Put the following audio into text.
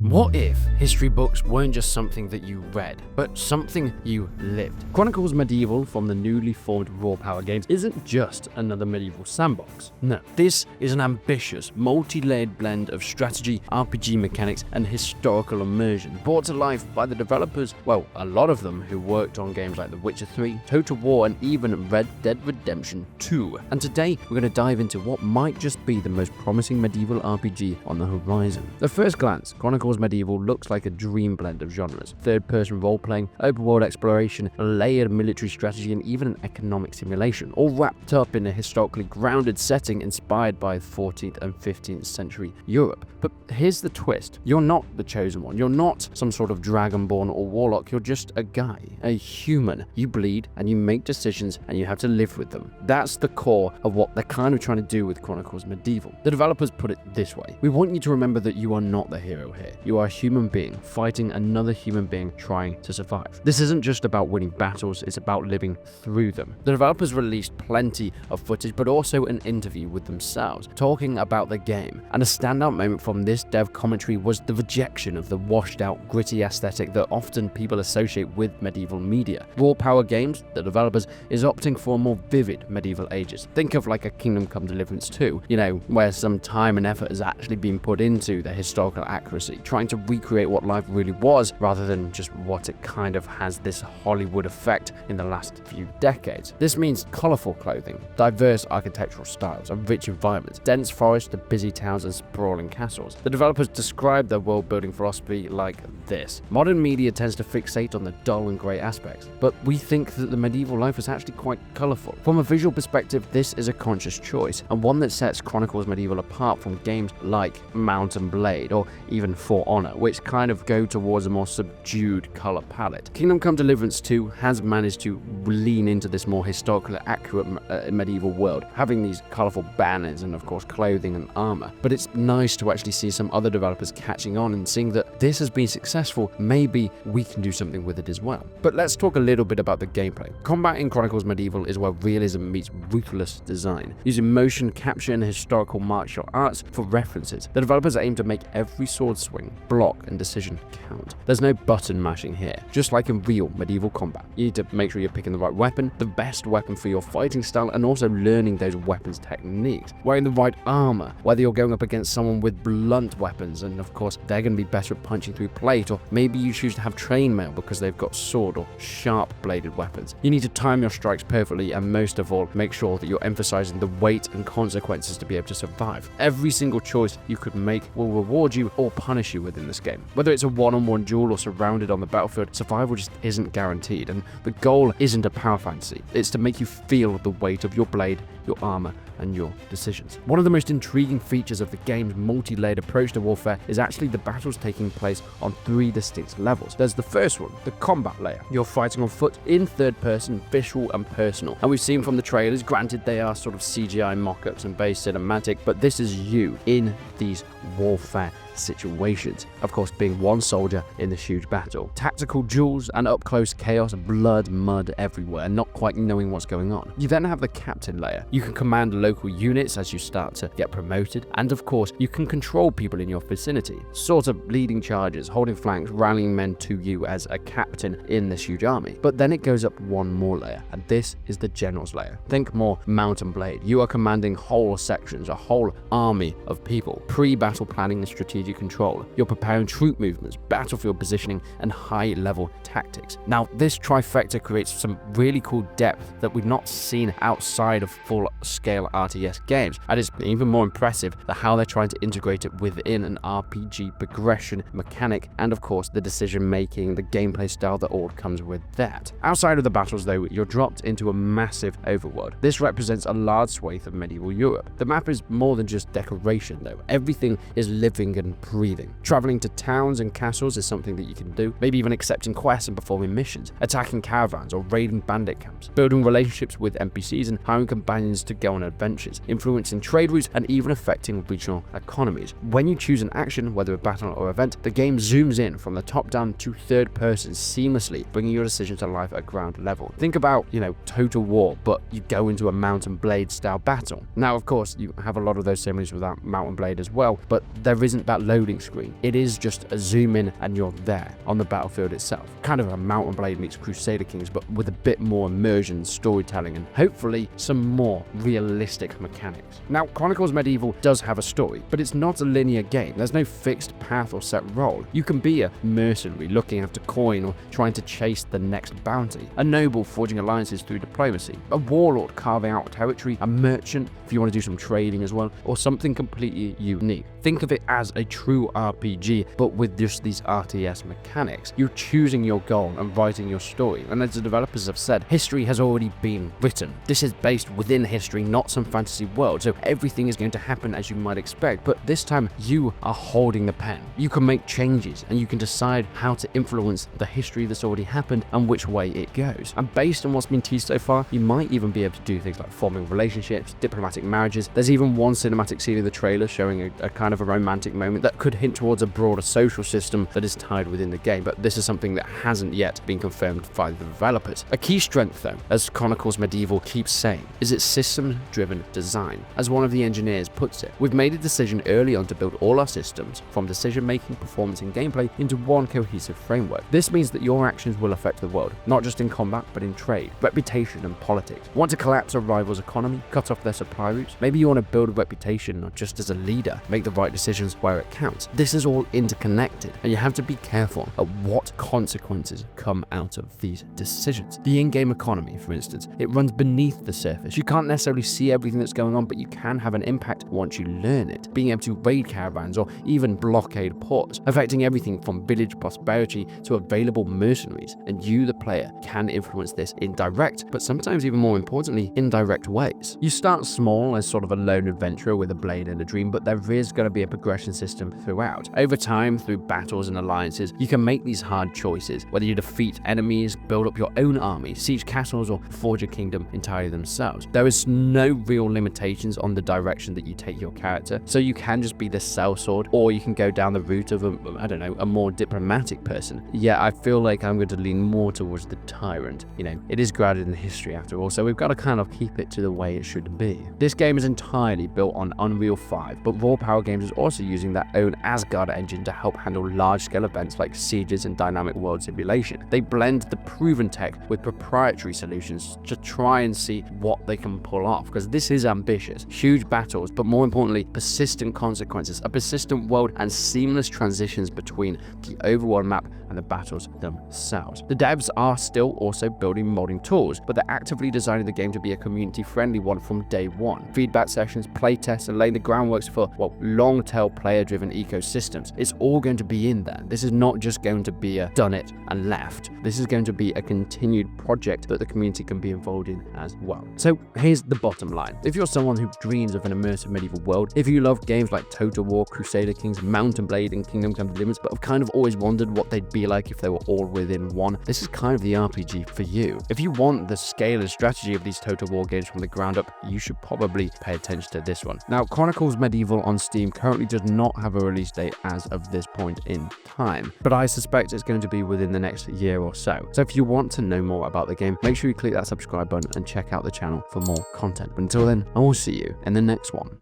What if history books weren't just something that you read, but something you lived? Chronicles Medieval from the newly formed Raw Power Games isn't just another medieval sandbox. No, this is an ambitious, multi-layered blend of strategy, RPG mechanics, and historical immersion, brought to life by the developers, well, a lot of them who worked on games like The Witcher 3, Total War, and even Red Dead Redemption 2. And today, we're going to dive into what might just be the most promising medieval RPG on the horizon. At first glance, Chronicles Medieval looks like a dream blend of genres: third-person role-playing, open-world exploration, layered military strategy, and even an economic simulation, all wrapped up in a historically grounded setting inspired by 14th and 15th century Europe. But here's the twist: you're not the chosen one. You're not some sort of dragonborn or warlock. You're just a guy, a human. You bleed and you make decisions and you have to live with them. That's the core of what they're kind of trying to do with Chronicles Medieval. The developers put it this way: we want you to remember that you are not the hero here. You are a human being fighting another human being trying to survive. This isn't just about winning battles, it's about living through them. The developers released plenty of footage, but also an interview with themselves, talking about the game. And a standout moment from this dev commentary was the rejection of the washed out, gritty aesthetic that often people associate with medieval media. Raw Power Games, the developers, is opting for a more vivid medieval ages. Think of like a Kingdom Come Deliverance 2, where some time and effort has actually been put into the historical accuracy, trying to recreate what life really was rather than just what it kind of has this Hollywood effect in the last few decades. This means colorful clothing, diverse architectural styles, and rich environments, dense forests to busy towns and sprawling castles. The developers describe their world-building philosophy like this: modern media tends to fixate on the dull and grey aspects, but we think that the medieval life is actually quite colorful. From a visual perspective, this is a conscious choice, and one that sets Chronicles Medieval apart from games like Mount and Blade or even For Honor, which kind of go towards a more subdued color palette. Kingdom Come Deliverance 2 has managed to lean into this more historically accurate medieval world, having these colorful banners and of course clothing and armor. But it's nice to actually see some other developers catching on and seeing that this has been successful, maybe we can do something with it as well. But let's talk a little bit about the gameplay. Combat in Chronicles Medieval is where realism meets ruthless design, using motion capture and historical martial arts for references. The developers aim to make every sword swing, block, and decision count. There's no button mashing here. Just like in real medieval combat, you need to make sure you're picking the right weapon, the best weapon for your fighting style, and also learning those weapons techniques. Wearing the right armor, whether you're going up against someone with blunt weapons, and of course they're going to be better at punching through plate, or maybe you choose to have chainmail because they've got sword or sharp bladed weapons. You need to time your strikes perfectly, and most of all, make sure that you're emphasizing the weight and consequences to be able to survive. Every single choice you could make will reward you or punish you within this game. Whether it's a one-on-one duel or surrounded on the battlefield, survival just isn't guaranteed, and the goal isn't a power fantasy. It's to make you feel the weight of your blade, your armor, and your decisions. One of the most intriguing features of the game's multi-layered approach to warfare is actually the battles taking place on 3 distinct levels. There's the first one, the combat layer. You're fighting on foot in third person, visual and personal. And we've seen from the trailers, granted they are sort of CGI mock-ups and base cinematic, but this is you in these warfare situations. Of course, being one soldier in this huge battle. Tactical duels and up-close chaos, blood, mud everywhere, not quite knowing what's going on. You then have the captain layer. You can command local units as you start to get promoted, and of course, you can control people in your vicinity, sort of leading charges, holding flanks, rallying men to you as a captain in this huge army. But then it goes up one more layer, and this is the general's layer. Think more Mount and Blade. You are commanding whole sections, a whole army of people, pre-battle planning and strategic control. You're preparing troop movements, battlefield positioning, and high-level tactics. Now, this trifecta creates some really cool depth that we've not seen outside of full-scale RTS games, and it's even more impressive how they're trying to integrate it within an RPG progression mechanic, and of course the decision-making, the gameplay style that all comes with that. Outside of the battles though, you're dropped into a massive overworld. This represents a large swathe of medieval Europe. The map is more than just decoration though. Everything is living and breathing. Traveling to towns and castles is something that you can do, maybe even accepting quests and performing missions, attacking caravans or raiding bandit camps, building relationships with NPCs and hiring companions to go on adventures, influencing trade routes and even affecting regional economies. When you choose an action, whether a battle or event, the game zooms in from the top down to third person seamlessly, bringing your decision to life at ground level. Think about, Total War, but you go into a Mount and Blade style battle. Now, of course, you have a lot of those similarities with that Mount and Blade as as well, but there isn't that loading screen. It is just a zoom in and you're there on the battlefield itself. Kind of a Mount & Blade meets Crusader Kings, but with a bit more immersion, storytelling, and hopefully some more realistic mechanics. Now, Chronicles Medieval does have a story, but it's not a linear game. There's no fixed path or set role. You can be a mercenary looking after coin or trying to chase the next bounty, a noble forging alliances through diplomacy, a warlord carving out territory, a merchant if you want to do some trading as well, or something completely unique. Think of it as a true RPG, but with just these RTS mechanics. You're choosing your goal and writing your story, and as the developers have said, history has already been written. This is based within history, not some fantasy world, so everything is going to happen as you might expect, but this time you are holding the pen. You can make changes, and you can decide how to influence the history that's already happened and which way it goes. And based on what's been teased so far, you might even be able to do things like forming relationships, diplomatic marriages. There's even one cinematic scene in the trailer showing a kind of a romantic moment that could hint towards a broader social system that is tied within the game, but this is something that hasn't yet been confirmed by the developers. A key strength, though, as Chronicles Medieval keeps saying, is its system-driven design. As one of the engineers puts it, we've made a decision early on to build all our systems, from decision-making, performance, and gameplay, into one cohesive framework. This means that your actions will affect the world, not just in combat, but in trade, reputation, and politics. Want to collapse a rival's economy? Cut off their supply routes? Maybe you want to build a reputation, not just as a leader, make the right decisions where it counts. This is all interconnected, and you have to be careful at what consequences come out of these decisions. The in-game economy, for instance, it runs beneath the surface. You can't necessarily see everything that's going on, but you can have an impact once you learn it. Being able to raid caravans or even blockade ports, affecting everything from village prosperity to available mercenaries, and you, the player, can influence this in direct, but sometimes even more importantly, indirect ways. You start small as sort of a lone adventurer with a blade and a dream, but there is going to be a progression system throughout. Over time, through battles and alliances, you can make these hard choices, whether you defeat enemies, build up your own army, siege castles, or forge a kingdom entirely themselves. There is no real limitations on the direction that you take your character, so you can just be the sellsword, or you can go down the route of a more diplomatic person. Yeah, I feel like I'm going to lean more towards the tyrant. You know, it is grounded in history after all, so we've got to kind of keep it to the way it should be. This game is entirely built on Unreal 5, but Raw Power Games is also using their own Asgard engine to help handle large-scale events like sieges and dynamic world simulation. They blend the proven tech with proprietary solutions to try and see what they can pull off, because this is ambitious. Huge battles, but more importantly, persistent consequences, a persistent world, and seamless transitions between the overworld map and the battles themselves. The devs are still also building modding tools, but they're actively designing the game to be a community-friendly one from day one. Feedback sessions, playtests, and laying the groundwork for, well, long-tail player-driven ecosystems. It's all going to be in there. This is not just going to be a done it and left. This is going to be a continued project that the community can be involved in as well. So here's the bottom line. If you're someone who dreams of an immersive medieval world, if you love games like Total War, Crusader Kings, Mount & Blade, and Kingdom Come Deliverance, but have kind of always wondered what they'd be like if they were all within one, this is kind of the RPG for you. If you want the scale and strategy of these Total War games from the ground up, you should probably pay attention to this one. Now, Chronicles Medieval on Steam currently does not have a release date as of this point in time, but I suspect it's going to be within the next year or so. So if you want to know more about the game, make sure you click that subscribe button and check out the channel for more content. But until then, I will see you in the next one.